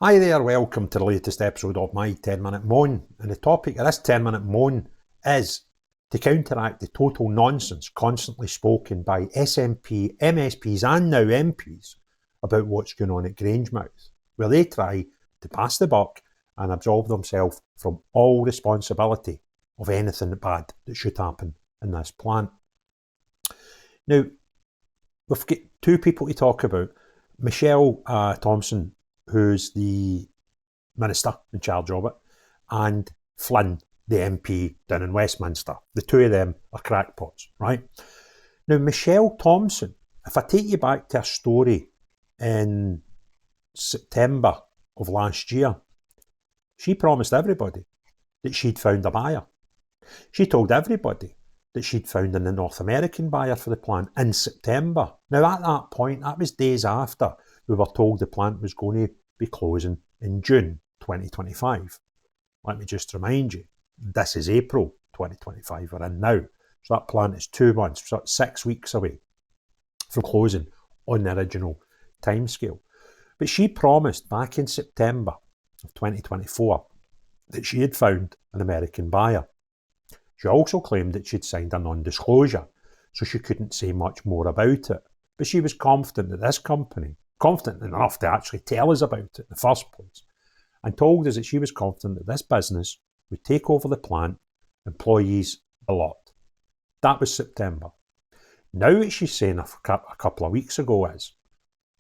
Hi there, welcome to the latest episode of my 10-minute moan. And the topic of this 10-minute moan is to counteract the total nonsense constantly spoken by SNP, MSPs and now MPs about what's going on at Grangemouth, where they try to pass the buck and absolve themselves from all responsibility of anything bad that should happen in this plant. Now, we've got two people to talk about. Michelle Thomson, who's the minister in charge of it, and Flynn, the MP down in Westminster. The two of them are crackpots, right? Now, Michelle Thomson, if I take you back to a story in September of last year, she promised everybody that she'd found a buyer. She told everybody that she'd found a North American buyer for the plant in September. Now, at that point, that was days after we were told the plant was going to be closing in June 2025. Let me just remind you, this is April 2025 we're in now. So that plant is 2 months, so 6 weeks away from closing on the original timescale. But she promised back in September of 2024 that she had found an American buyer. She also claimed that she'd signed a non-disclosure, so she couldn't say much more about it. But she was confident that this company, confident enough to actually tell us about it in the first place, and told us that she was confident that this business would take over the plant, employees a lot. That was September. Now what she's saying a couple of weeks ago is,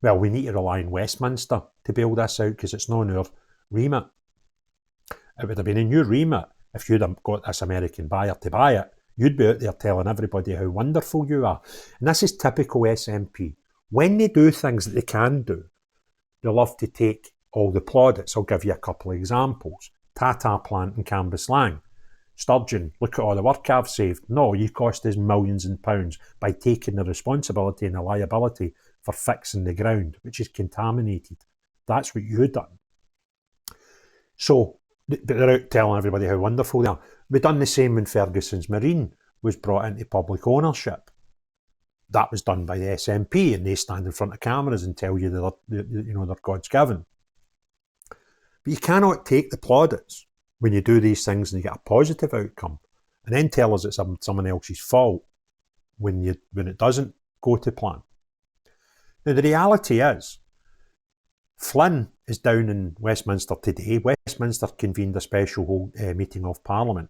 well, we need to rely on Westminster to bail this out because it's not in our remit. It would have been in your remit if you'd have got this American buyer to buy it. You'd be out there telling everybody how wonderful you are. And this is typical SNP. When they do things that they can do, they love to take all the plaudits. I'll give you a couple of examples. Tata plant in Cambuslang. Sturgeon, look at all the work I've saved. No, you cost us millions of pounds by taking the responsibility and the liability for fixing the ground, which is contaminated. That's what you've done. So, they're out telling everybody how wonderful they are. We've done the same when Ferguson's Marine was brought into public ownership. That was done by the SNP, and they stand in front of cameras and tell you they're God's given. But you cannot take the plaudits when you do these things and you get a positive outcome, and then tell us it's someone else's fault when it doesn't go to plan. Now the reality is, Flynn is down in Westminster today. Westminster convened a special meeting of Parliament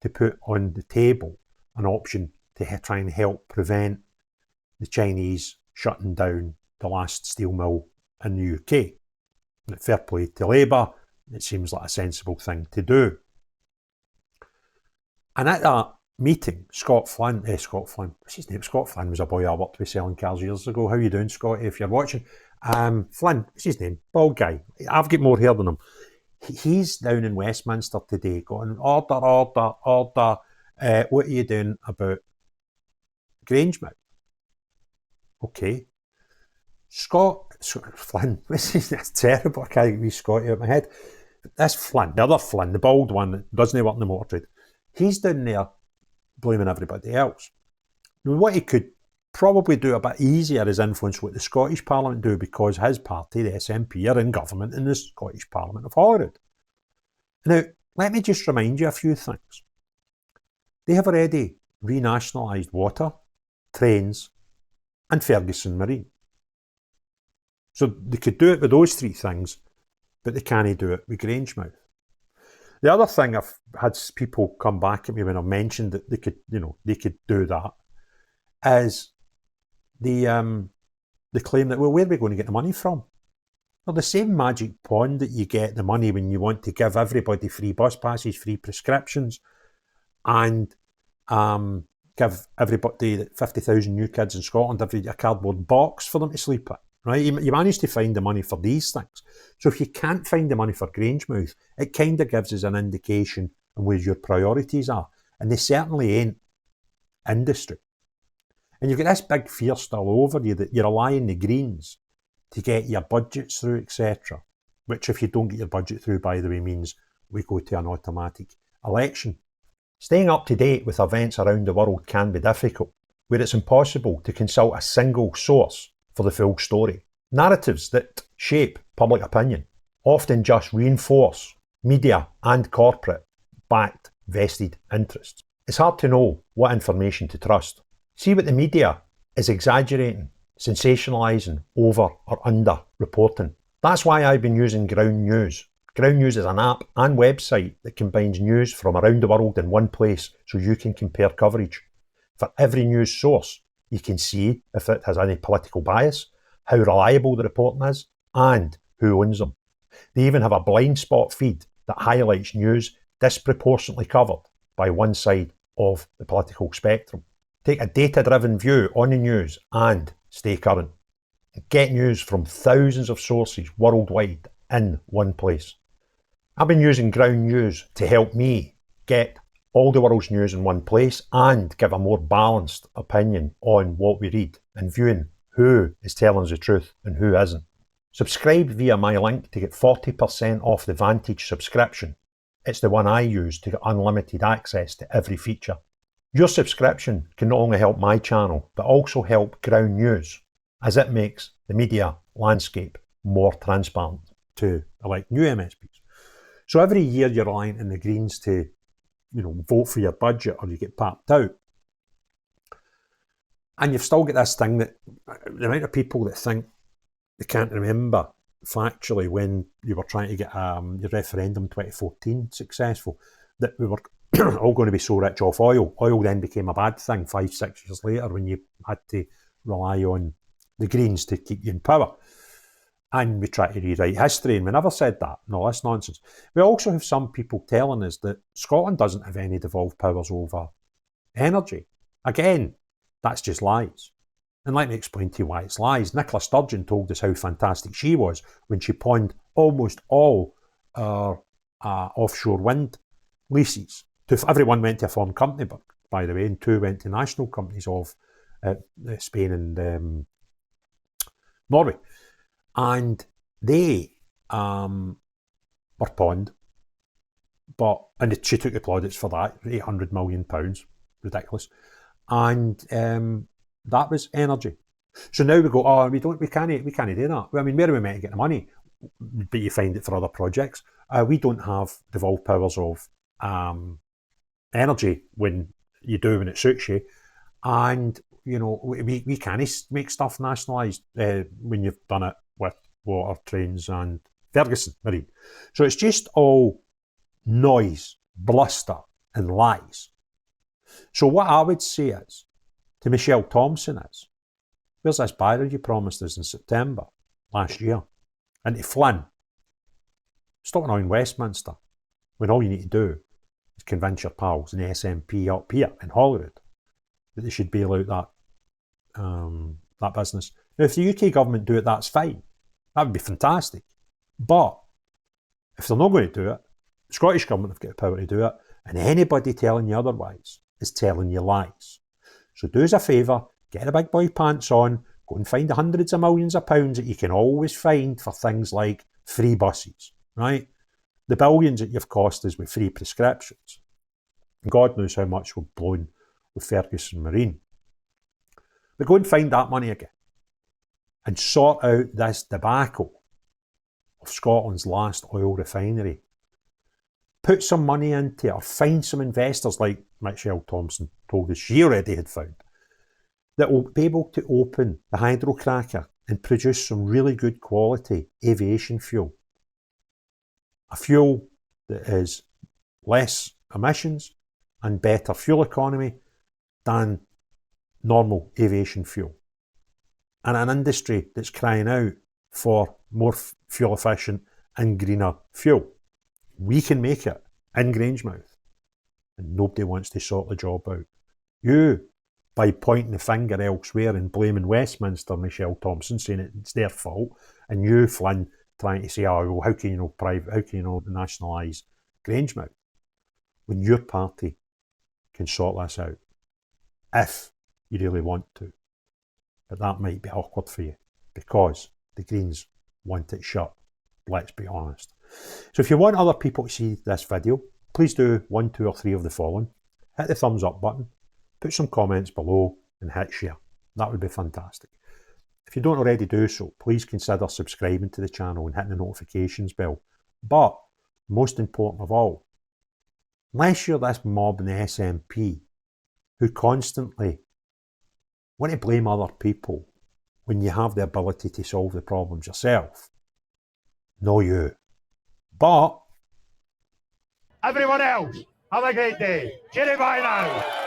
to put on the table an option to try and help prevent the Chinese shutting down the last steel mill in the UK. And fair play to Labour, it seems like a sensible thing to do. And at that meeting, Scott Flynn, what's his name? Scott Flynn was a boy I worked with selling cars years ago. How you doing, Scotty, if you're watching? Flynn, what's his name? Bald guy. I've got more hair than him. He's down in Westminster today going, order. What are you doing about Grangemouth? Okay. Flynn, this is terrible. I can't get wee Scotty out of my head. This Flynn, the other Flynn, the bald one that doesn't work in the motor trade, he's down there blaming everybody else. Now, what he could probably do a bit easier is influence what the Scottish Parliament do, because his party, the SNP, are in government in the Scottish Parliament of Holyrood. Now, let me just remind you a few things. They have already renationalised water, trains, and Ferguson Marine. So they could do it with those three things, but they can't do it with Grangemouth. The other thing I've had people come back at me when I've mentioned that they could do that, is the claim that, well, where are we going to get the money from? Well, the same magic pond that you get the money when you want to give everybody free bus passes, free prescriptions, and give everybody 50,000 new kids in Scotland a cardboard box for them to sleep in. Right? You manage to find the money for these things. So if you can't find the money for Grangemouth, it kind of gives us an indication on where your priorities are. And they certainly ain't industry. And you've got this big fear still over you that you're relying on the Greens to get your budgets through, etc. Which, if you don't get your budget through, by the way, means we go to an automatic election. Staying up to date with events around the world can be difficult, where it's impossible to consult a single source for the full story. Narratives that shape public opinion often just reinforce media and corporate-backed vested interests. It's hard to know what information to trust. See what the media is exaggerating, sensationalising, over or under reporting. That's why I've been using Ground News. Ground News is an app and website that combines news from around the world in one place so you can compare coverage. For every news source, you can see if it has any political bias, how reliable the reporting is, and who owns them. They even have a blind spot feed that highlights news disproportionately covered by one side of the political spectrum. Take a data-driven view on the news and stay current. Get news from thousands of sources worldwide in one place. I've been using Ground News to help me get all the world's news in one place and give a more balanced opinion on what we read and viewing who is telling us the truth and who isn't. Subscribe via my link to get 40% off the Vantage subscription. It's the one I use to get unlimited access to every feature. Your subscription can not only help my channel, but also help Ground News, as it makes the media landscape more transparent to elect new MSPs. So every year you're relying on the Greens to, vote for your budget or you get papped out. And you've still got this thing that the amount of people that think they can't remember factually when you were trying to get your referendum 2014 successful, that we were all going to be so rich off oil. Oil then became a bad thing 5-6 years later when you had to rely on the Greens to keep you in power. And we try to rewrite history, and we never said that. No, that's nonsense. We also have some people telling us that Scotland doesn't have any devolved powers over energy. Again, that's just lies. And let me explain to you why it's lies. Nicola Sturgeon told us how fantastic she was when she pawned almost all our offshore wind leases. Everyone went to a foreign company, but by the way, and 2 went to national companies of Spain and Norway. And they were pawned, and she took the plaudits for that, £800 million, ridiculous. And that was energy. So now we go, we can't do that. Well, I mean, where are we meant to get the money? But you find it for other projects. We don't have devolved powers of energy when you do, when it suits you. And, we can't make stuff nationalised when you've done it with water, trains and Ferguson Marine. So it's just all noise, bluster and lies. So what I would say is, to Michelle Thomson is, where's this barrier you promised us in September last year? And to Flynn, stop annoying Westminster when all you need to do is convince your pals in the SNP up here in Holyrood that they should bail out that business. Now, if the UK government do it, that's fine. That would be fantastic. But if they're not going to do it, the Scottish government have got the power to do it, and anybody telling you otherwise is telling you lies. So do us a favour, get the big boy pants on, go and find the hundreds of millions of pounds that you can always find for things like free buses, right? The billions that you've cost us with free prescriptions. And God knows how much we've blown with Ferguson Marine. But go and find that money again and sort out this debacle of Scotland's last oil refinery. Put some money into it, or find some investors like Michelle Thomson told us she already had found, that will be able to open the hydrocracker and produce some really good quality aviation fuel. A fuel that is less emissions and better fuel economy than normal aviation fuel. And an industry that's crying out for more fuel efficient and greener fuel. We can make it in Grangemouth, and nobody wants to sort the job out. You, by pointing the finger elsewhere and blaming Westminster, Michelle Thomson, saying it's their fault, and you, Flynn, trying to say, well, how can you nationalise Grangemouth? When your party can sort this out, if you really want to. But that might be awkward for you, because the Greens want it shut, let's be honest. So if you want other people to see this video, please do 1, 2 or 3 of the following. Hit the thumbs up button, put some comments below and hit share. That would be fantastic. If you don't already do so, please consider subscribing to the channel and hitting the notifications bell. But, most important of all, unless you're this mob in the SNP who constantly want to blame other people when you have the ability to solve the problems yourself, no you. But everyone else, have a great day. Cheerio bye now.